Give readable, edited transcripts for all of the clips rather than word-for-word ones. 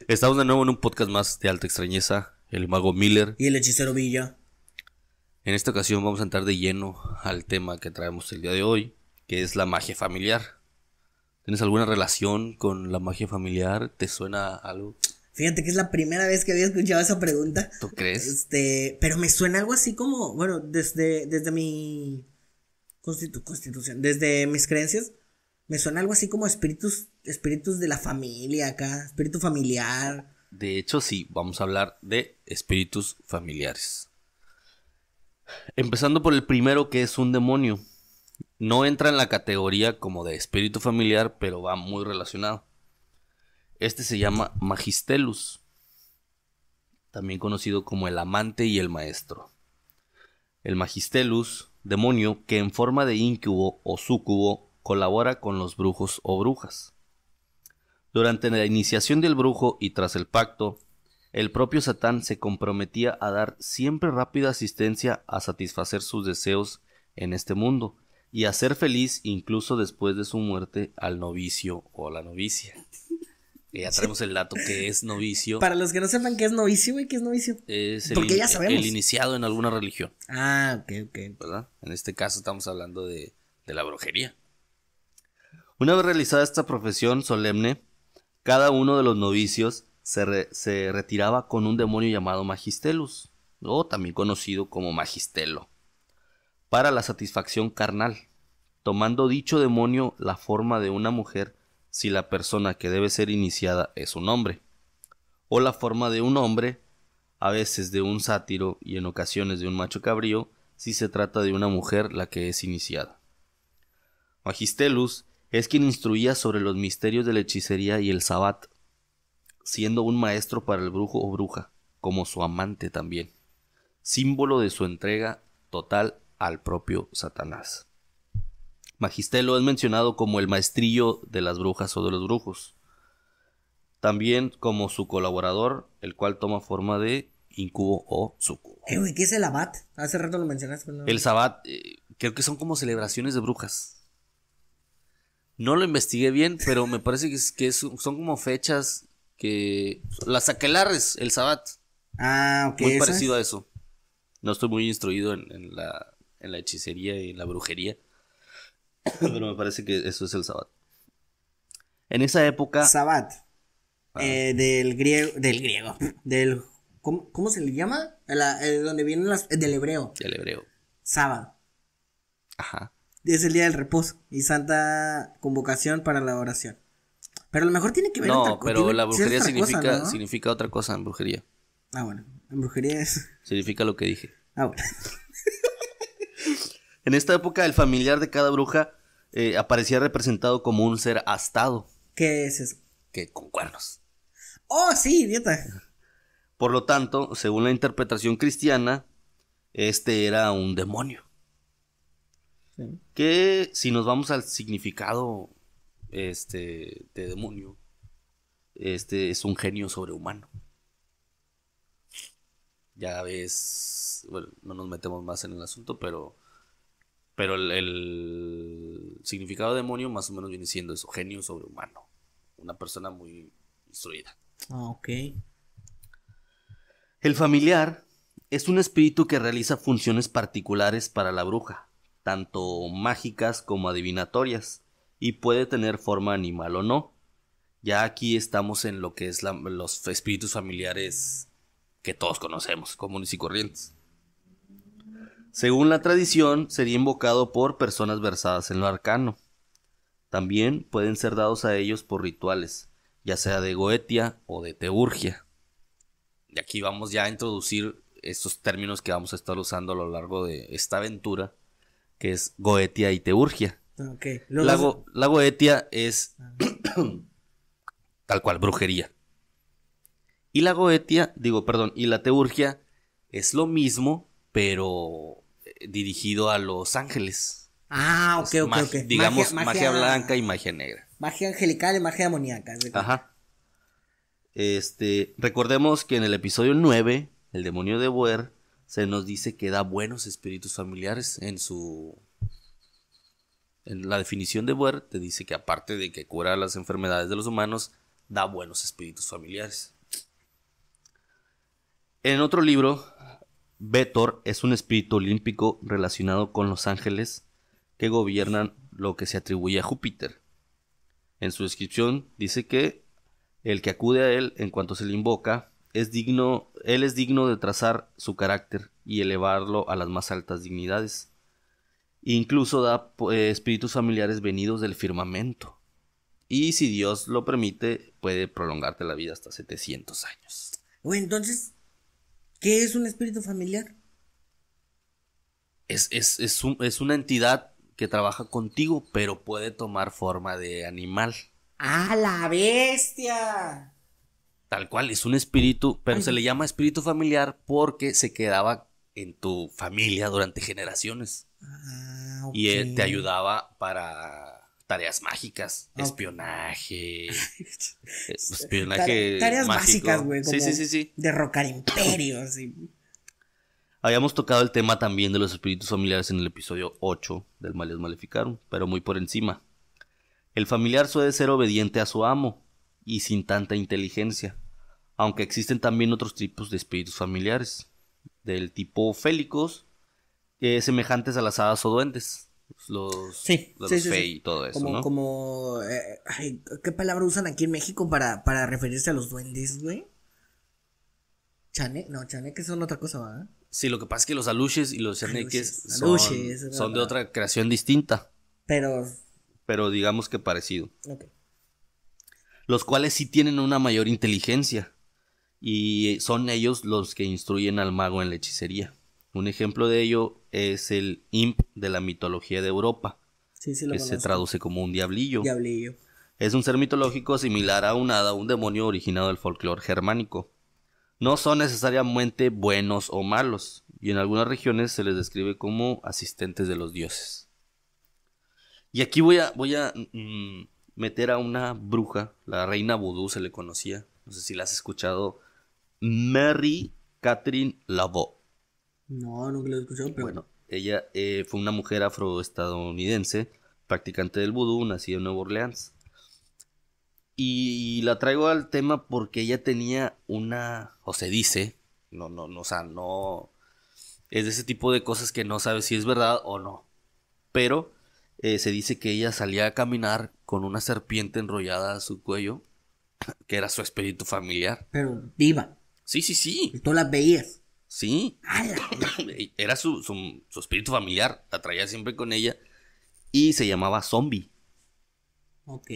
Estamos de nuevo en un podcast más de alta extrañeza, el mago Miller. Y el hechicero Villa. En esta ocasión vamos a entrar de lleno al tema que traemos el día de hoy, que es la magia familiar. ¿Tienes alguna relación con la magia familiar? ¿Te suena algo? Fíjate que es la primera vez que había escuchado esa pregunta. ¿Tú crees? Pero me suena algo así como, bueno, desde mi constitución, desde mis creencias, me suena algo así como espíritus de la familia acá, espíritu familiar. De hecho, sí, vamos a hablar de espíritus familiares. Empezando por el primero, que es un demonio. No entra en la categoría como de espíritu familiar, pero va muy relacionado. Este se llama Magistelus, también conocido como el amante y el maestro. El Magistelus, demonio que en forma de íncubo o súcubo colabora con los brujos o brujas. Durante la iniciación del brujo y tras el pacto, el propio Satán se comprometía a dar siempre rápida asistencia a satisfacer sus deseos en este mundo y a ser feliz incluso después de su muerte al novicio o la novicia. Ya traemos el dato que es novicio. Para los que no sepan qué es novicio, güey, ¿qué es novicio? Es porque ya sabemos. El iniciado en alguna religión. Ah, ok. ¿Verdad? En este caso estamos hablando de la brujería. Una vez realizada esta profesión solemne, cada uno de los novicios se retiraba con un demonio llamado Magistelus, o también conocido como Magistelo, para la satisfacción carnal, tomando dicho demonio la forma de una mujer si la persona que debe ser iniciada es un hombre, o la forma de un hombre, a veces de un sátiro y en ocasiones de un macho cabrío, si se trata de una mujer la que es iniciada. Magistelus es quien instruía sobre los misterios de la hechicería y el sabbat, siendo un maestro para el brujo o bruja, como su amante también, símbolo de su entrega total al propio Satanás. Magistelo es mencionado como el maestrillo de las brujas o de los brujos, también como su colaborador, el cual toma forma de incubo o súcubo. Güey, ¿qué es el abad? Hace rato lo mencionaste. ¿No? El sabbat, creo que son como celebraciones de brujas. No lo investigué bien, pero me parece son como fechas que... Las aquelarres, el sabbat. Ah, ok. Muy parecido a eso. No estoy muy instruido en la hechicería y en la brujería, pero me parece que eso es el sabbat. En esa época... Sabbat. Del griego. ¿Cómo se le llama? Donde vienen del hebreo. Del hebreo. Sábado. Ajá. Es el día del reposo y santa convocación para la oración. Pero a lo mejor tiene que ver No, pero la brujería significa, ¿no? significa otra cosa en brujería. Ah, bueno. En brujería es... Significa lo que dije. Ah, bueno. En esta época el familiar de cada bruja aparecía representado como un ser astado. ¿Qué es eso? Que con cuernos. Oh, sí, idiota. Por lo tanto, según la interpretación cristiana, este era un demonio. Sí. Que si nos vamos al significado de demonio, es un genio sobrehumano. Ya ves, bueno, no nos metemos más en el asunto, pero el significado de demonio más o menos viene siendo eso, genio sobrehumano. Una persona muy instruida. Ah, ok. El familiar es un espíritu que realiza funciones particulares para la bruja, tanto mágicas como adivinatorias, y puede tener forma animal o no. Ya aquí estamos en lo que es los espíritus familiares que todos conocemos, comunes y corrientes. Según la tradición, sería invocado por personas versadas en lo arcano. También pueden ser dados a ellos por rituales, ya sea de goetia o de teurgia. Y aquí vamos ya a introducir estos términos que vamos a estar usando a lo largo de esta aventura, que es goetia y teurgia. Okay. La goetia es tal cual, brujería. Y la teurgia es lo mismo, pero dirigido a los ángeles. Ah, ok. Digamos magia blanca y magia negra. Magia angelical y magia demoníaca. Ajá. Recordemos que en el episodio 9, el demonio de Boer, se nos dice que da buenos espíritus familiares. En la definición de Boer te dice que aparte de que cura las enfermedades de los humanos, da buenos espíritus familiares. En otro libro, Vetor es un espíritu olímpico relacionado con los ángeles que gobiernan lo que se atribuye a Júpiter. En su descripción dice que el que acude a él en cuanto se le invoca él es digno de trazar su carácter y elevarlo a las más altas dignidades. Incluso da espíritus familiares venidos del firmamento. Y si Dios lo permite, puede prolongarte la vida hasta 700 años. Güey, entonces, ¿qué es un espíritu familiar? Es una entidad que trabaja contigo, pero puede tomar forma de animal. ¡Ah, la bestia! Tal cual, es un espíritu, pero Ay. se le llama espíritu familiar porque se quedaba en tu familia durante generaciones. Ah, ok. Y te ayudaba para tareas mágicas, espionaje, espionaje Tareas mágico. básicas, güey. Sí. Derrocar imperios. Y... Habíamos tocado el tema también de los espíritus familiares en el episodio 8 del Maleus Maleficarum, pero muy por encima. El familiar suele ser obediente a su amo y sin tanta inteligencia, aunque existen también otros tipos de espíritus familiares, del tipo félicos, semejantes a las hadas o duendes, los fey y todo eso, ¿no? ¿Qué palabra usan aquí en México para referirse a los duendes, güey? Chaneques son otra cosa, ¿verdad? Sí, lo que pasa es que los aluches y los chaneques son de otra creación distinta. Pero digamos que parecido. Okay. Los cuales sí tienen una mayor inteligencia. Y son ellos los que instruyen al mago en la hechicería. Un ejemplo de ello es el imp de la mitología de Europa. Sí, lo que conozco. se traduce como un diablillo. Diablillo. Es un ser mitológico similar a un hada, un demonio originado del folclore germánico. No son necesariamente buenos o malos, y en algunas regiones se les describe como asistentes de los dioses. Y aquí voy a meter a una bruja, la reina vudú se le conocía, no sé si la has escuchado, Mary Catherine Laveau. No, nunca la he escuchado, pero... Bueno, ella fue una mujer afroestadounidense, practicante del vudú, nacida en Nueva Orleans. Y la traigo al tema porque ella tenía o se dice, o sea, no, es de ese tipo de cosas que no sabes si es verdad o no. Pero se dice que ella salía a caminar con una serpiente enrollada a su cuello, que era su espíritu familiar. Pero viva. Sí. Y tú las veías. Sí. Era su espíritu familiar, la traía siempre con ella y se llamaba Zombie. Ok.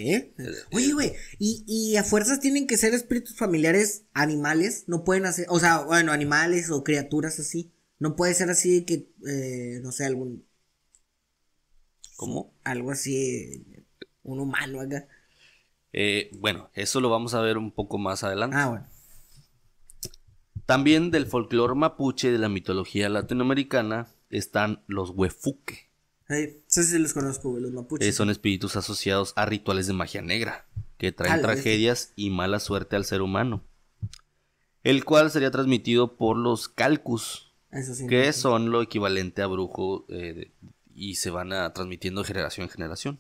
Oye, güey, y a fuerzas tienen que ser espíritus familiares animales, no pueden hacer, o sea, bueno, animales o criaturas así, no puede ser así que, no sé, ¿Cómo? Algo así, un humano acá. Bueno, eso lo vamos a ver un poco más adelante. Bueno. También del folclore mapuche de la mitología latinoamericana están los huefuque. Sí los conozco, güey, los mapuches. Son espíritus asociados a rituales de magia negra, que traen tragedias y mala suerte al ser humano. El cual sería transmitido por los calcus, que son lo equivalente a brujo, y se van transmitiendo de generación en generación.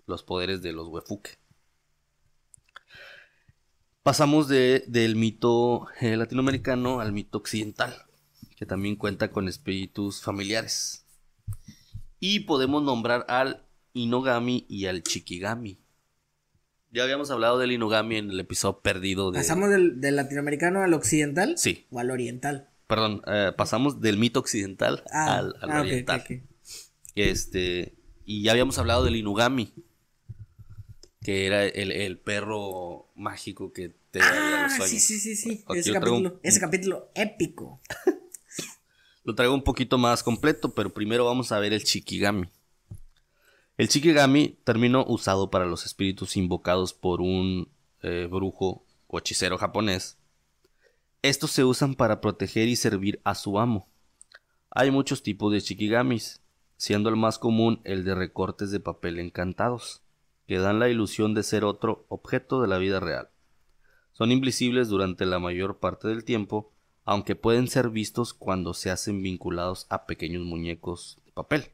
Los poderes de los huefuque. Pasamos del mito latinoamericano al mito occidental, que también cuenta con espíritus familiares. Y podemos nombrar al Inogami y al Shikigami. Ya habíamos hablado del Inogami en el episodio perdido de... ¿Pasamos del latinoamericano al occidental? Sí. ¿O al oriental? Perdón, pasamos del mito occidental al oriental. Okay. Y ya habíamos hablado del Inugami, que era el perro mágico que te da los sueños. Sí. Ese capítulo épico. Lo traigo un poquito más completo, pero primero vamos a ver el Shikigami. El Shikigami, término usado para los espíritus invocados por un brujo o hechicero japonés. Estos se usan para proteger y servir a su amo. Hay muchos tipos de Shikigamis, siendo el más común el de recortes de papel encantados, que dan la ilusión de ser otro objeto de la vida real. Son invisibles durante la mayor parte del tiempo, aunque pueden ser vistos cuando se hacen vinculados a pequeños muñecos de papel.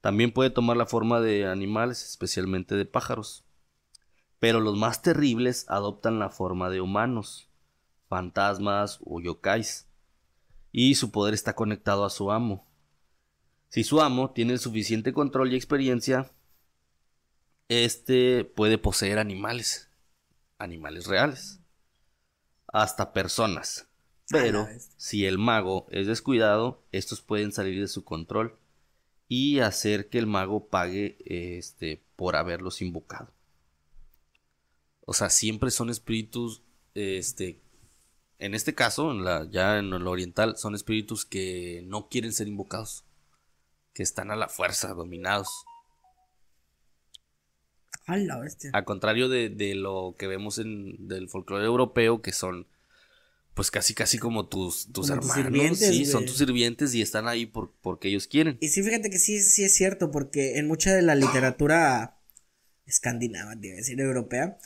También puede tomar la forma de animales, especialmente de pájaros. Pero los más terribles adoptan la forma de humanos, fantasmas o yokais, y su poder está conectado a su amo. Si su amo tiene el suficiente control y experiencia, puede poseer animales reales, hasta personas. Pero si el mago es descuidado, estos pueden salir de su control y hacer que el mago pague por haberlos invocado. O sea, siempre son espíritus, en este caso, ya en lo oriental, son espíritus que no quieren ser invocados, que están a la fuerza, dominados. A la bestia. A contrario de lo que vemos del folclore europeo, que son pues casi como tus hermanos. Sirvientes, sí, güey. son tus sirvientes y están ahí porque ellos quieren. Y sí, fíjate que sí es cierto, porque en mucha de la literatura escandinava, te iba a decir, europea,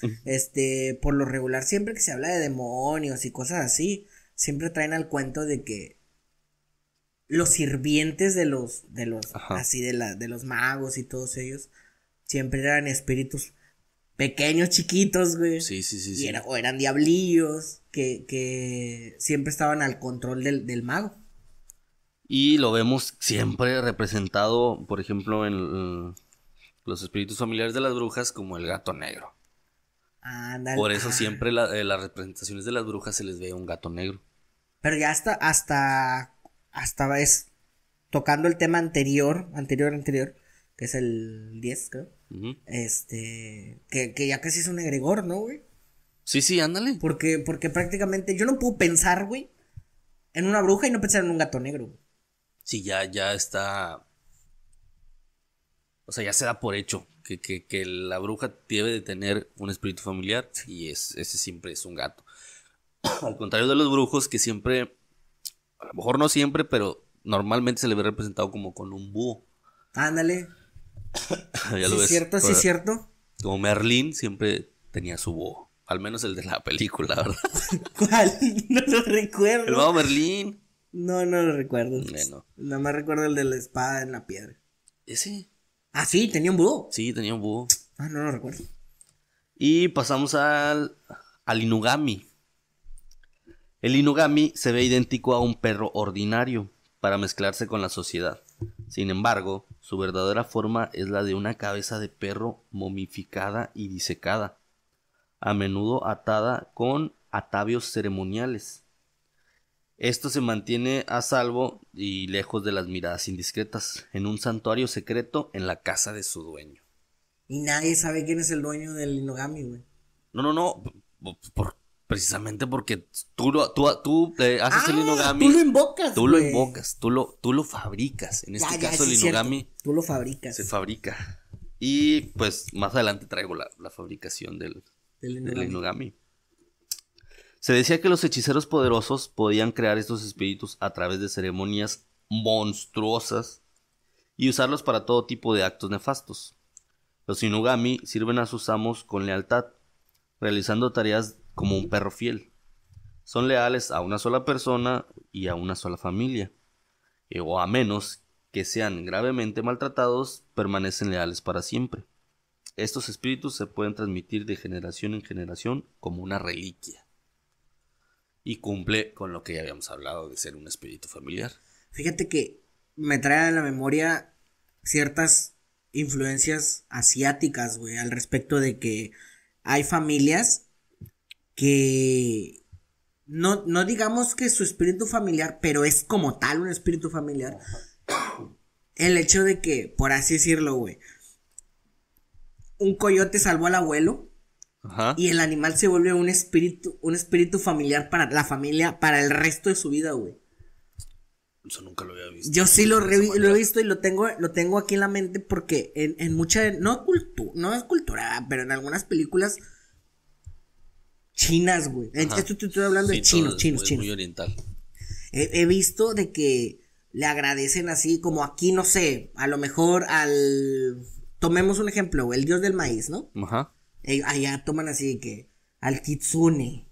por lo regular, siempre que se habla de demonios y cosas así, siempre traen al cuento de que los sirvientes de los así de los magos y todos ellos, siempre eran espíritus pequeños, chiquitos, güey. Sí. O eran diablillos que siempre estaban al control del mago. Y lo vemos siempre representado, por ejemplo, en los espíritus familiares de las brujas, como el gato negro. Ándale. Por eso siempre las representaciones de las brujas se les ve un gato negro. Pero ya hasta es tocando el tema anterior, que es el 10, creo. Uh-huh. Que ya casi es un egregor, ¿no, güey? Sí, ándale. Porque prácticamente yo no puedo pensar, güey, en una bruja y no pensar en un gato negro, güey. Sí, ya está. O sea, ya se da por hecho que la bruja debe de tener un espíritu familiar y ese siempre es un gato. Al contrario de los brujos, que siempre, a lo mejor no siempre, pero normalmente se le ve representado como con un búho. Ándale. Ya lo ves. Sí es cierto. Como Merlín siempre tenía su búho. Al menos el de la película, ¿verdad? ¿Cuál? No lo recuerdo. El mago Merlín. No lo recuerdo. Bueno. Nada más recuerdo el de la espada en la piedra. ¿Ese? Ah, sí, tenía un búho. Sí, tenía un búho. Ah, no lo recuerdo. Y pasamos al Inugami. El Inugami se ve idéntico a un perro ordinario para mezclarse con la sociedad. Sin embargo, su verdadera forma es la de una cabeza de perro momificada y disecada, a menudo atada con atavios ceremoniales. Esto se mantiene a salvo y lejos de las miradas indiscretas, en un santuario secreto en la casa de su dueño. Y nadie sabe quién es el dueño del Inugami, güey. No. Precisamente porque tú haces el Inugami. Tú lo invocas, Tú lo invocas, tú lo fabricas. En este caso el Inugami tú lo fabricas. se fabrica. Y pues más adelante traigo la fabricación del Inugami. Se decía que los hechiceros poderosos podían crear estos espíritus a través de ceremonias monstruosas y usarlos para todo tipo de actos nefastos. Los Inugami sirven a sus amos con lealtad, realizando tareas como un perro fiel. Son leales a una sola persona y a una sola familia, o a menos que sean gravemente maltratados, permanecen leales para siempre. Estos espíritus se pueden transmitir de generación en generación como una reliquia. Y cumple con lo que ya habíamos hablado de ser un espíritu familiar. Fíjate que me trae a la memoria ciertas influencias asiáticas, güey, al respecto de que hay familias que no digamos que su espíritu familiar, pero es como tal un espíritu familiar. El hecho de que, por así decirlo, güey, un coyote salvó al abuelo. Ajá. Y el animal se vuelve un espíritu familiar para la familia, para el resto de su vida, güey. Eso nunca lo había visto. Yo sí lo he visto y lo tengo aquí en la mente porque en mucha, no es cultura, pero en algunas películas chinas, güey. Esto te estoy hablando de chinos. Muy oriental. He visto de que le agradecen así, como aquí, no sé, a lo mejor tomemos un ejemplo, güey, el dios del maíz, ¿no? Ajá. Allá toman así de que al kitsune.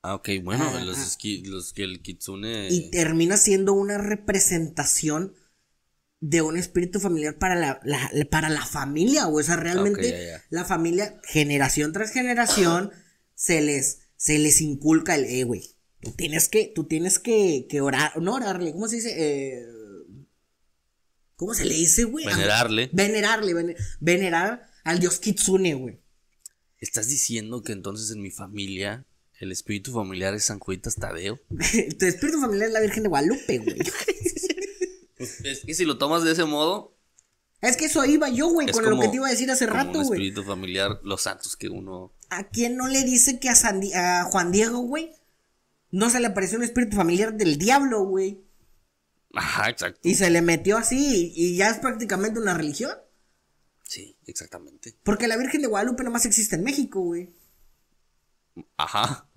Ah, ok, bueno, los que el kitsune. Y termina siendo una representación de un espíritu familiar para la familia, güey. O sea, realmente ya. La familia, generación tras generación, se les inculca güey, Tú tienes que orar, no orarle, ¿cómo se dice? ¿Cómo se le dice, güey? Venerarle. Venerar al dios Kitsune, güey. ¿Estás diciendo que entonces en mi familia el espíritu familiar es San Juditas Tadeo? Tu espíritu familiar es la Virgen de Guadalupe, güey. Pues es que si lo tomas de ese modo, Es que eso iba yo, güey, con lo que te iba a decir hace como rato, un güey. espíritu familiar, los santos que uno... ¿A quién no le dice que a Juan Diego, güey, no se le apareció un espíritu familiar del diablo, güey? Ajá, exacto. Y se le metió así y ya es prácticamente una religión. Sí, exactamente. Porque la Virgen de Guadalupe nomás existe en México, güey. Ajá.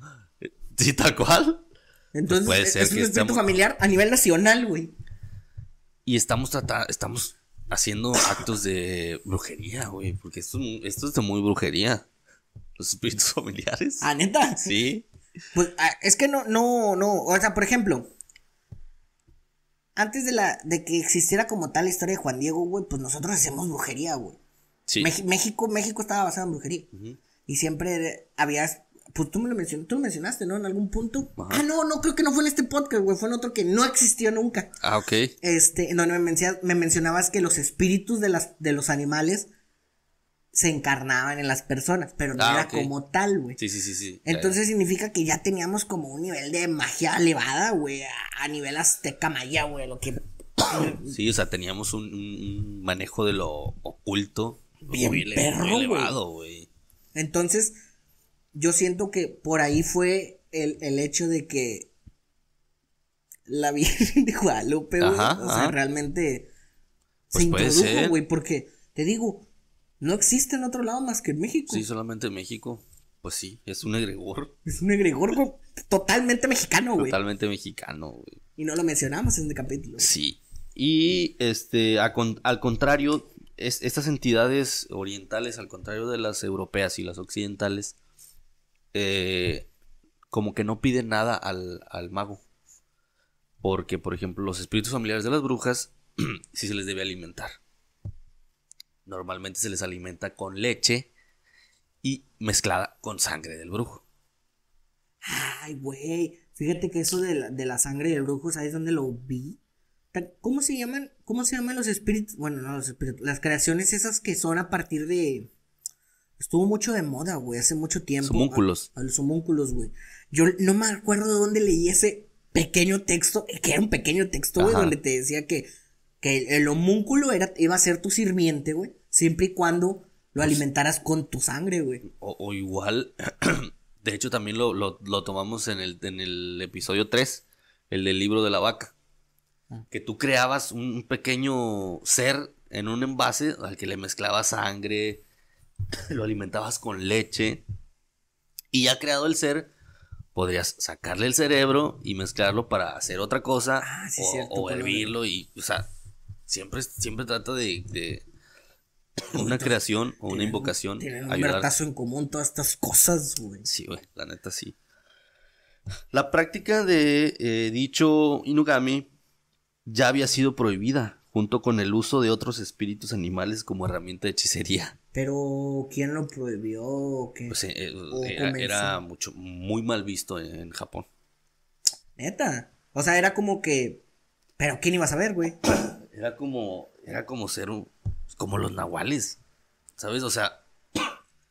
Sí, tal cual. Entonces Puede ser es un que espíritu estemos... familiar a nivel nacional, güey. Y estamos haciendo actos de brujería, güey. Porque esto es de muy brujería. Los espíritus familiares. ¿Ah, neta? Sí. Pues es que no. O sea, por ejemplo, antes de que existiera como tal la historia de Juan Diego, güey, pues nosotros hacíamos brujería, güey. Sí. México estaba basado en brujería. Ujú. Y siempre había. Pues tú lo mencionaste, ¿no? En algún punto. Ajá. No, creo que no fue en este podcast, güey. Fue en otro que no existió nunca. Ah, ok. En donde me mencionabas que los espíritus de los animales se encarnaban en las personas, pero no era ok. como tal, güey. Sí. Entonces significa que ya teníamos como un nivel de magia elevada, güey, a nivel azteca maya, güey, lo que... Sí, o sea, teníamos un manejo de lo oculto Bien muy perro, muy elevado, güey. Entonces, yo siento que por ahí fue el hecho de que la Virgen de Guadalupe, güey, Ajá, o sea, ajá. realmente Pues se puede introdujo, ser. güey, porque, te digo, no existe en otro lado más que en México. Sí, solamente en México. Pues sí, es un egregor Es un egregor güey, totalmente mexicano, güey. totalmente mexicano, güey. Y no lo mencionamos en este capítulo. Sí. Y al contrario, estas entidades orientales, al contrario de las europeas y las occidentales, como que no piden nada al mago. Porque, por ejemplo, los espíritus familiares de las brujas sí se les debe alimentar. Normalmente se les alimenta con leche y mezclada con sangre del brujo. Ay, güey. Fíjate que eso de la sangre del brujo, ¿sabes dónde lo vi? ¿Cómo se llaman? ¿Cómo se llaman los espíritus? Bueno, no los espíritus. Las creaciones esas que son a partir de. Estuvo mucho de moda, güey, hace mucho tiempo. Homúnculos. A los homúnculos, güey. Yo no me acuerdo de dónde leí ese pequeño texto, que era un pequeño texto, güey, Ajá. donde te decía que el homúnculo iba a ser tu sirviente, güey, siempre y cuando lo alimentaras con tu sangre, güey. O igual, de hecho también lo tomamos en el episodio 3, el del libro de la vaca. Que tú creabas un pequeño ser en un envase al que le mezclabas sangre, lo alimentabas con leche. Y ya creado el ser, podrías sacarle el cerebro y mezclarlo para hacer otra cosa. Sí, o cierto, o hervirlo y, o sea, siempre trata de una creación o una invocación. Tienen un ayudar. vertazo en común todas estas cosas, güey. Sí, güey, la neta sí. La práctica de dicho Inugami ya había sido prohibida, junto con el uso de otros espíritus animales como herramienta de hechicería. Pero, ¿quién lo prohibió o qué? Pues, ¿O era comenzó? muy mal visto en Japón. Neta. O sea, era como que. Pero, ¿quién iba a saber, güey? Era como ser como los nahuales, ¿sabes? O sea,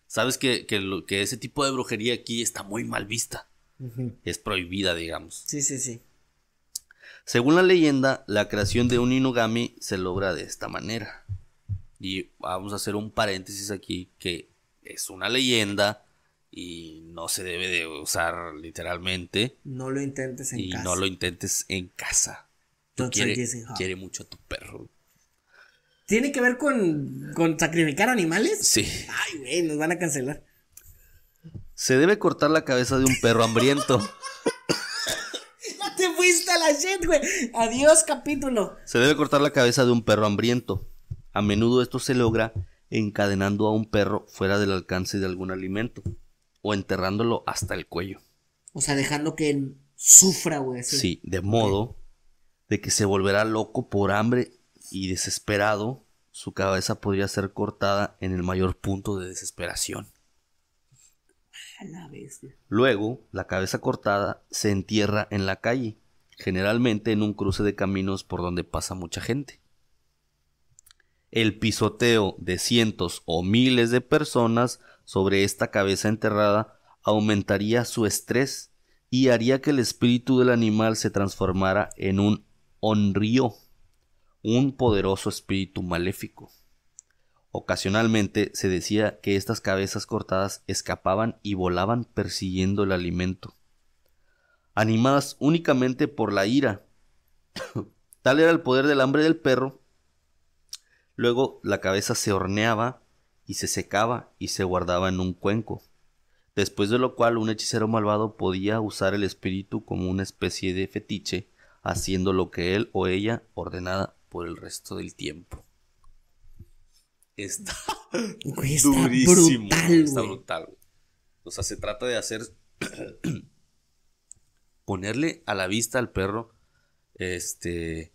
sabes que ese tipo de brujería aquí está muy mal vista. Ujú. Es prohibida, digamos. Sí. Según la leyenda, la creación de un Inugami se logra de esta manera. Y vamos a hacer un paréntesis aquí, que es una leyenda y no se debe de usar literalmente. No lo intentes en Y casa. no lo intentes en casa. Tú Don't try this in house. quiere mucho a tu perro. ¿Tiene que ver con sacrificar animales? Sí. Ay, güey, nos van a cancelar. Se debe cortar la cabeza de un perro hambriento. Ya te fuiste a la shit, güey. Adiós, capítulo. Se debe cortar la cabeza de un perro hambriento. A menudo esto se logra encadenando a un perro fuera del alcance de algún alimento o enterrándolo hasta el cuello. O sea, dejando que él sufra, güey. Sí, de modo de que se volverá loco por hambre y desesperado, su cabeza podría ser cortada en el mayor punto de desesperación. A la bestia. Luego, la cabeza cortada se entierra en la calle, generalmente en un cruce de caminos por donde pasa mucha gente. El pisoteo de cientos o miles de personas sobre esta cabeza enterrada aumentaría su estrés y haría que el espíritu del animal se transformara en un onryo, un poderoso espíritu maléfico. Ocasionalmente se decía que estas cabezas cortadas escapaban y volaban persiguiendo el alimento, animadas únicamente por la ira. Tal era el poder del hambre del perro. Luego la cabeza se horneaba y se secaba y se guardaba en un cuenco, después de lo cual un hechicero malvado podía usar el espíritu como una especie de fetiche, haciendo lo que él o ella ordenara por el resto del tiempo. Está Güey, está durísimo, brutal, está güey. brutal. O sea, se trata de hacer ponerle a la vista al perro el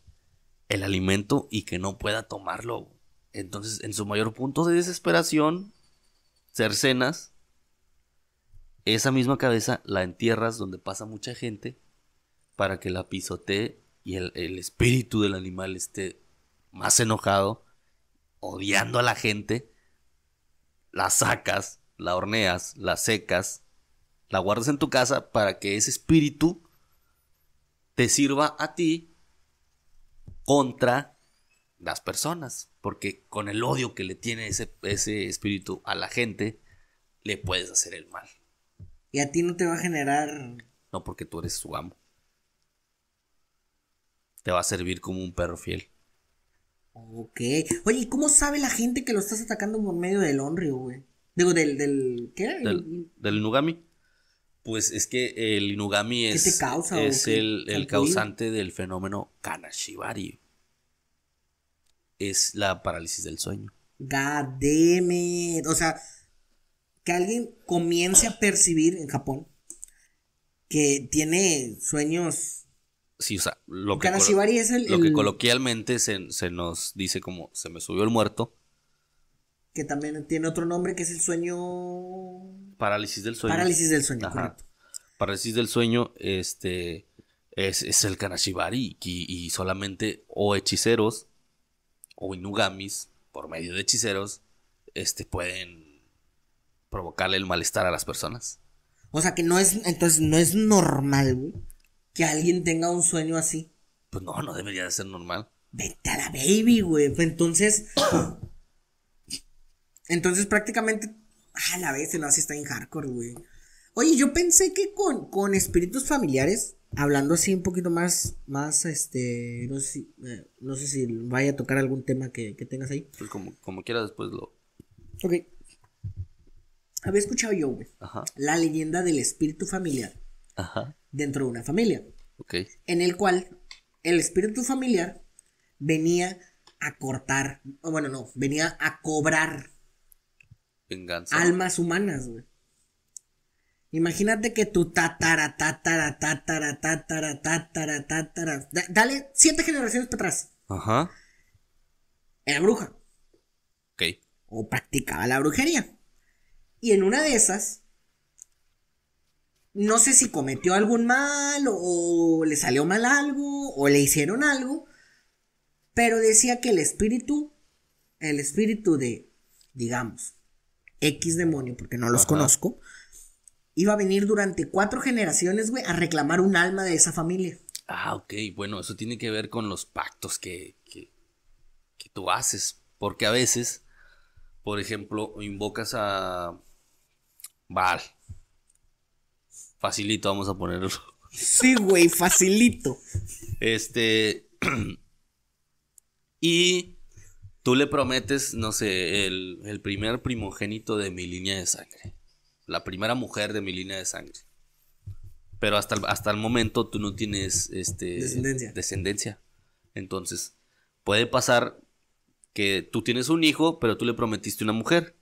alimento y que no pueda tomarlo. Entonces, en su mayor punto de desesperación, cercenas esa misma cabeza, la entierras donde pasa mucha gente para que la pisotee y el espíritu del animal esté más enojado, odiando a la gente. La sacas, la horneas, la secas, la guardas en tu casa para que ese espíritu te sirva a ti contra las personas, porque con el odio que le tiene ese espíritu a la gente, le puedes hacer el mal. Y a ti no te va a generar... No, porque tú eres su amo. Te va a servir como un perro fiel. Ok. Oye, ¿y cómo sabe la gente que lo estás atacando por medio del Onryo, güey? Digo, ¿qué era? Del Inugami. Pues es que el Inugami ¿Qué te causa, es o qué? el causante del fenómeno Kanashibari. Es la parálisis del sueño. God damn it. O sea, que alguien comience a percibir en Japón que tiene sueños. Sí, o sea, lo Kanashibari es que coloquialmente se nos dice como se me subió el muerto. Que también tiene otro nombre, que es el sueño. Parálisis del sueño. Parálisis del sueño, Ajá. correcto. Parálisis del sueño, es el Kanashibari y solamente o hechiceros o inugamis, por medio de hechiceros, pueden provocarle el malestar a las personas. O sea que entonces no es normal, güey, que alguien tenga un sueño así. Pues no debería de ser normal. Vete a la baby, güey. Pues entonces prácticamente, la vez, no, así está en hardcore, güey. Oye, yo pensé que con espíritus familiares, hablando así un poquito más, no sé si vaya a tocar algún tema que tengas ahí. Pues como quiera después lo... Ok. Había escuchado yo, güey, Ajá. la leyenda del espíritu familiar Ajá. dentro de una familia. Ok. En el cual el espíritu familiar venía a cortar, venía a cobrar Venganza. almas humanas, güey. Imagínate que tu tatara, dale 7 generaciones para atrás, Ajá. era bruja Ok. o practicaba la brujería. Y en una de esas, no sé si cometió algún mal o le salió mal algo o le hicieron algo, pero decía que el espíritu de, digamos, X demonio, porque no los conozco, iba a venir durante 4 generaciones, güey, a reclamar un alma de esa familia. Ah, ok. Bueno, eso tiene que ver con los pactos que tú haces. Porque a veces, por ejemplo, invocas a Baal. Facilito, vamos a ponerlo. Sí, güey, facilito. Y tú le prometes, no sé, el primer primogénito de mi línea de sangre. La primera mujer de mi línea de sangre. Pero hasta el momento tú no tienes descendencia. Entonces, puede pasar que tú tienes un hijo, pero tú le prometiste una mujer.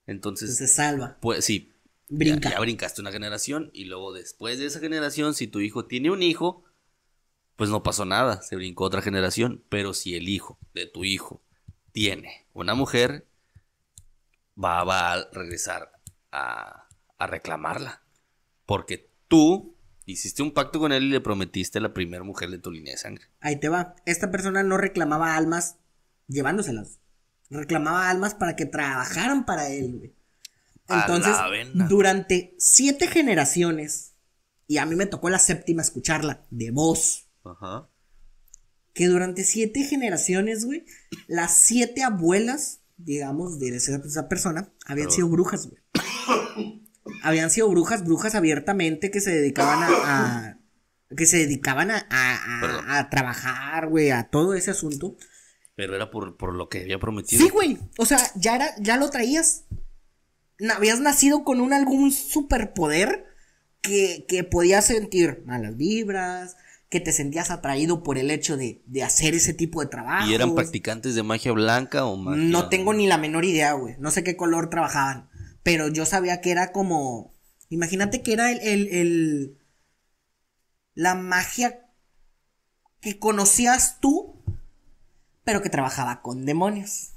Entonces se salva. Pues sí. Brinca. Ya brincaste una generación. Y luego después de esa generación, si tu hijo tiene un hijo, pues no pasó nada. Se brincó otra generación. Pero si el hijo de tu hijo tiene una mujer, va a regresar a a reclamarla. Porque tú hiciste un pacto con él y le prometiste a la primera mujer de tu línea de sangre. Ahí te va. Esta persona no reclamaba almas llevándoselas. Reclamaba almas para que trabajaran para él, güey. Entonces, durante 7 generaciones, y a mí me tocó la 7ª escucharla, de voz. Ajá. Que durante 7 generaciones, güey, las 7 abuelas, digamos, de esa persona, habían sido brujas, güey. Habían sido brujas abiertamente que se dedicaban a trabajar, güey, a todo ese asunto. Pero era por lo que había prometido. Sí, güey. O sea, ya lo traías. Habías nacido con algún superpoder que podías sentir malas vibras, que te sentías atraído por el hecho de hacer ese tipo de trabajo. ¿Y eran practicantes de magia blanca o magia? No tengo ni la menor idea, güey. No sé qué color trabajaban. Pero yo sabía que era como... Imagínate que era la magia que conocías tú, pero que trabajaba con demonios.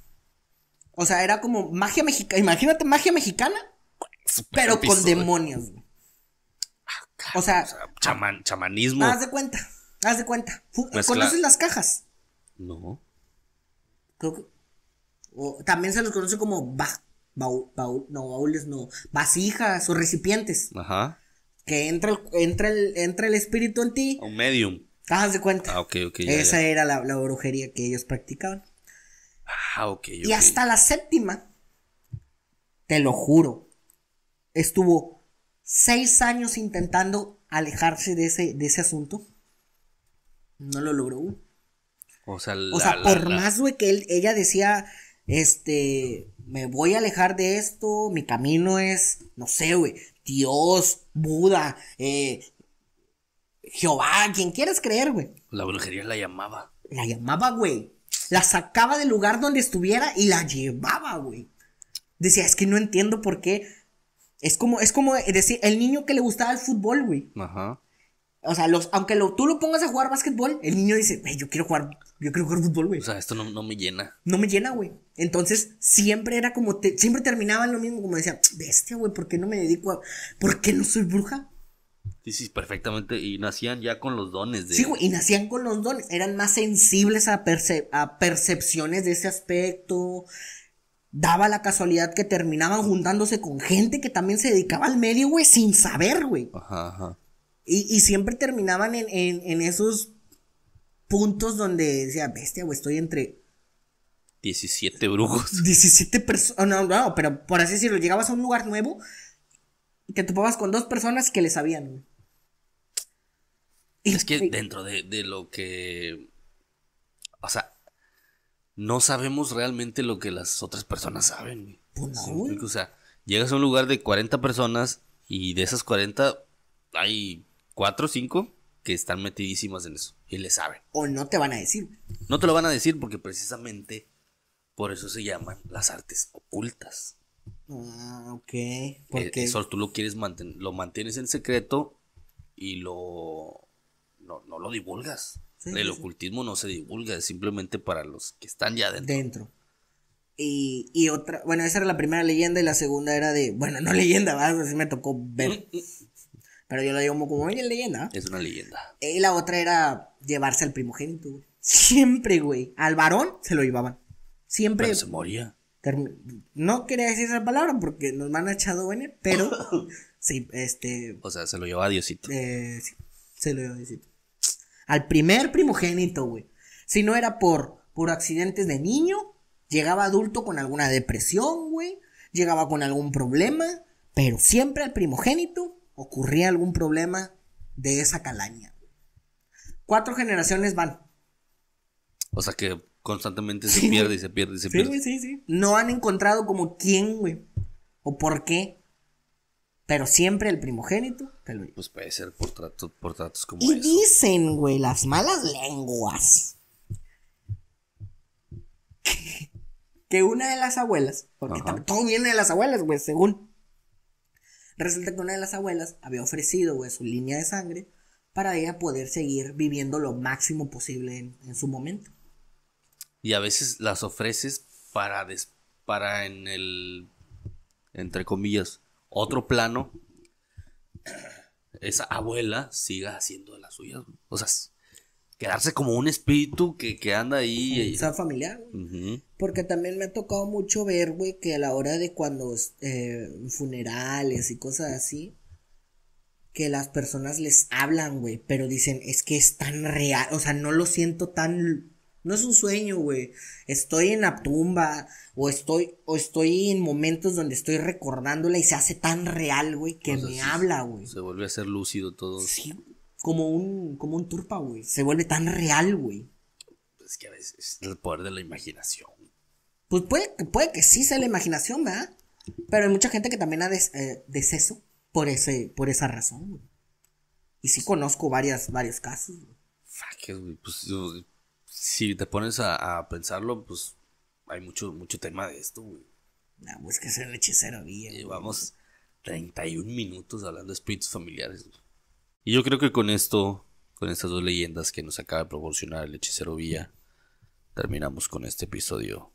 O sea, era como magia mexicana. Imagínate magia mexicana, pero con demonios. O sea, chamanismo. Haz de cuenta. ¿Conoces las cajas? No. Creo que... también se los conoce como baúles, vasijas o recipientes. Ajá. Que entra el espíritu en ti. Un medium. Haz de cuenta. Ah, ok. Esa era la brujería que ellos practicaban. Ah, ok. Y hasta la 7ª, te lo juro, estuvo 6 años intentando alejarse de ese asunto. No lo logró, güey. O sea, más, güey, que ella decía, me voy a alejar de esto, mi camino es, no sé, güey, Dios, Buda, Jehová, quien quieras creer, güey. La brujería la llamaba. La llamaba, güey. La sacaba del lugar donde estuviera y la llevaba, güey. Decía, es que no entiendo por qué. Es como decir, el niño que le gustaba el fútbol, güey. Ajá. O sea, aunque tú lo pongas a jugar básquetbol, el niño dice, yo quiero jugar fútbol, güey. O sea, esto no me llena. No me llena, güey. Entonces, siempre era como, siempre terminaba en lo mismo, como decía, bestia, güey, ¿por qué no me dedico a, por qué no soy bruja? Sí, perfectamente. Y nacían ya con los dones de... Sí, güey, y nacían con los dones. Eran más sensibles a percepciones de ese aspecto. Daba la casualidad que terminaban juntándose con gente que también se dedicaba al medio, güey, sin saber, güey. Ajá. Y siempre terminaban en esos puntos donde decía, bestia, güey, estoy entre 17 brujos. 17 personas. No, pero por así decirlo, llegabas a un lugar nuevo y te topabas con 2 personas que le sabían, güey. Es que dentro de lo que... O sea, no sabemos realmente lo que las otras personas saben, güey. Pues no, güey. O sea, llegas a un lugar de 40 personas y de esas 40 hay 4 o 5 que están metidísimas en eso y le saben. O no te van a decir. No te lo van a decir porque precisamente por eso se llaman las artes ocultas. Ah, ok. Porque eso tú lo quieres lo mantienes en secreto y no lo divulgas. Sí, el ocultismo no se divulga, es simplemente para los que están ya dentro. Y otra, bueno, esa era la primera leyenda y la segunda era bueno, no leyenda, ¿verdad? Así me tocó ver. Pero yo la digo como oye, leyenda. Es una leyenda. Y la otra era llevarse al primogénito, güey. Siempre, güey. Al varón se lo llevaban. Siempre. Pero se moría. No quería decir esa palabra porque nos van a echado venir, pero sí, O sea, se lo llevaba a Diosito. Sí, se lo llevaba a Diosito. Al primer primogénito, güey. Si no era por accidentes de niño, llegaba adulto con alguna depresión, güey. Llegaba con algún problema, pero siempre al primogénito ocurría algún problema de esa calaña. 4 generaciones van. O sea que constantemente se pierde y se pierde y se pierde. Sí. No han encontrado como quién, güey. O por qué. Pero siempre el primogénito te lo... Pues puede ser por tratos como y eso. Dicen, güey, las malas lenguas, que una de las abuelas, porque todo viene de las abuelas, güey, según. Resulta que una de las abuelas había ofrecido, güey, su línea de sangre para ella poder seguir viviendo lo máximo posible en su momento. Y a veces las ofreces para entre comillas, otro plano, esa abuela siga haciendo de las suyas, güey. O sea, quedarse como un espíritu que anda ahí. O sea, familiar, güey. Ujú. Porque también me ha tocado mucho ver, güey, que a la hora de cuando funerales y cosas así, que las personas les hablan, güey, pero dicen, es que es tan real, o sea, no lo siento tan, no es un sueño, güey, estoy en la tumba, o estoy en momentos donde estoy recordándola y se hace tan real, güey, que O sea, me habla, güey. se vuelve a ser lúcido todo. Sí, como un turpa, güey, se vuelve tan real, güey. Es que a veces es el poder de la imaginación. Pues puede que sí sea la imaginación, ¿verdad? Pero hay mucha gente que también ha deceso por esa razón, güey. Y sí conozco varios casos, güey. Fuck, güey, pues si te pones a pensarlo, pues hay mucho tema de esto, güey. Nah, pues que ser el hechicero bien, güey. Llevamos 31 minutos hablando de espíritus familiares, güey. Y yo creo que con esto, con estas dos leyendas que nos acaba de proporcionar el hechicero Villa, terminamos con este episodio